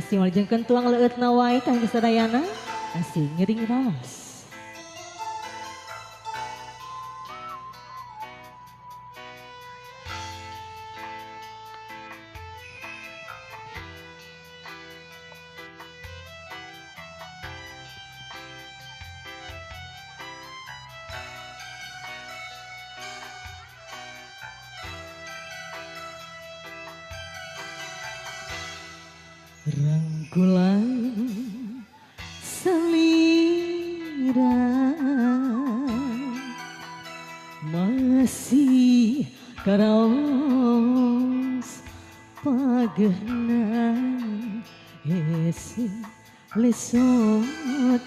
Asih waljengkeun tuang leueutna wae kang sadayana. Asih ngering raos. Rangkulan salira masih karaos pagehna hese lesot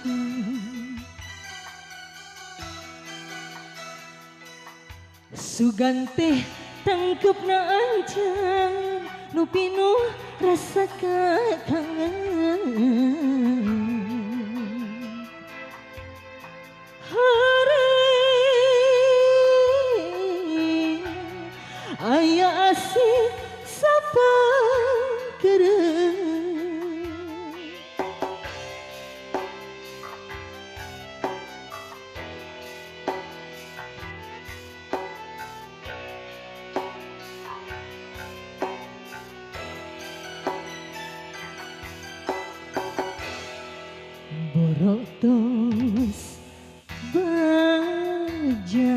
sugante tangkepna ancan nu pinuh rasa kangen hari aya asih sapangkereun borotos baja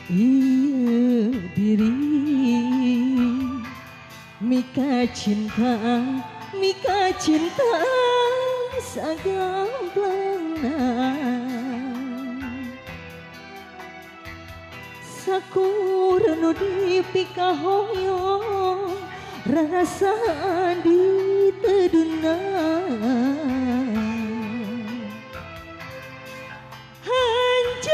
ieu diri mika cinta sagamblangna sakur nu dipikahoyong rarasaan di teduna hanjang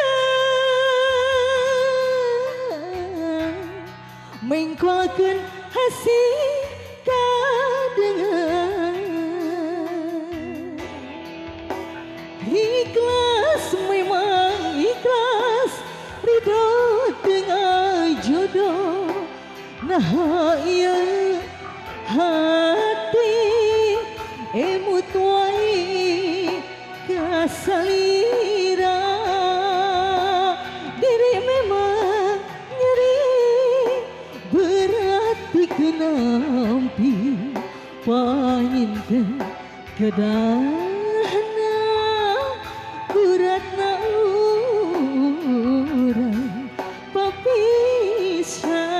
mengkuakeun hasih kadengan ikhlas memang ikhlas ridho dengan jodoh nah iya hati emut wae kasalira diri memang nyeri berat dikenampi panyinten kedahna kuratna urang papisah.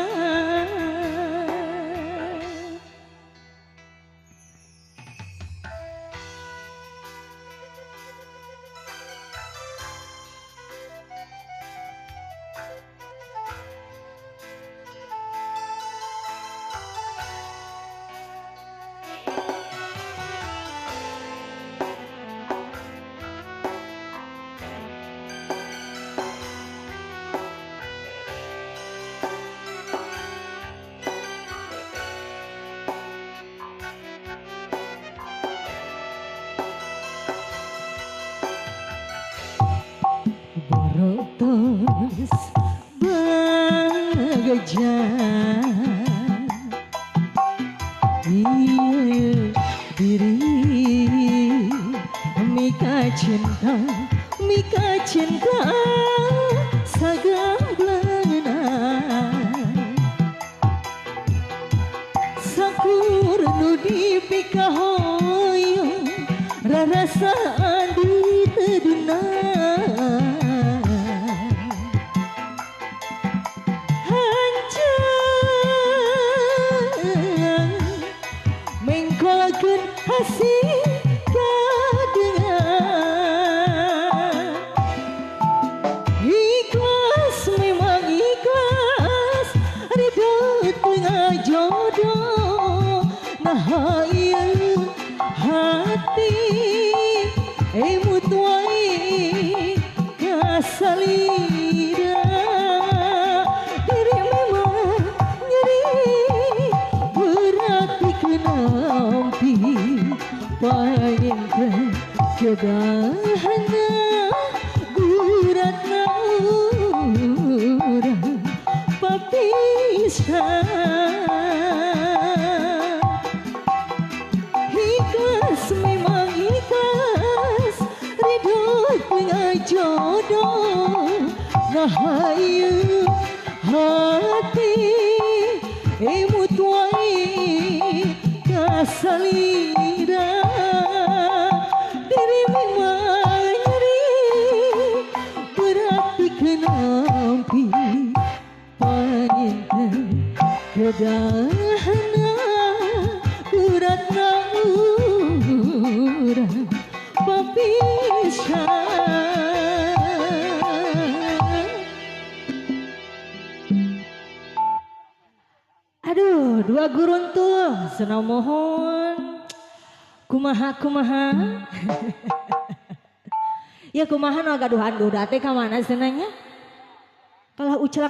Borotos bagaja ieu diri mika cinta sagamblangna sakur nu dipikahoyong rarasaan di teduna mengkolakeun hasih kadengan ikhlas memang ikhlas ridho tengah jodoh nah ieu hati emut wae kasalira diri memang nyeri berat dikenampi panyinten kedahna guratna urang papisah. Rahayu hati imut wai kasalira diri manyeri berarti kenampi panjang kedahana beratna urang papisah. Aduh, dua gurun tuh, senang mohon. Kumaha. Ya kumaha no gaduhan duda teh ka mana senangnya? Kalau ucelang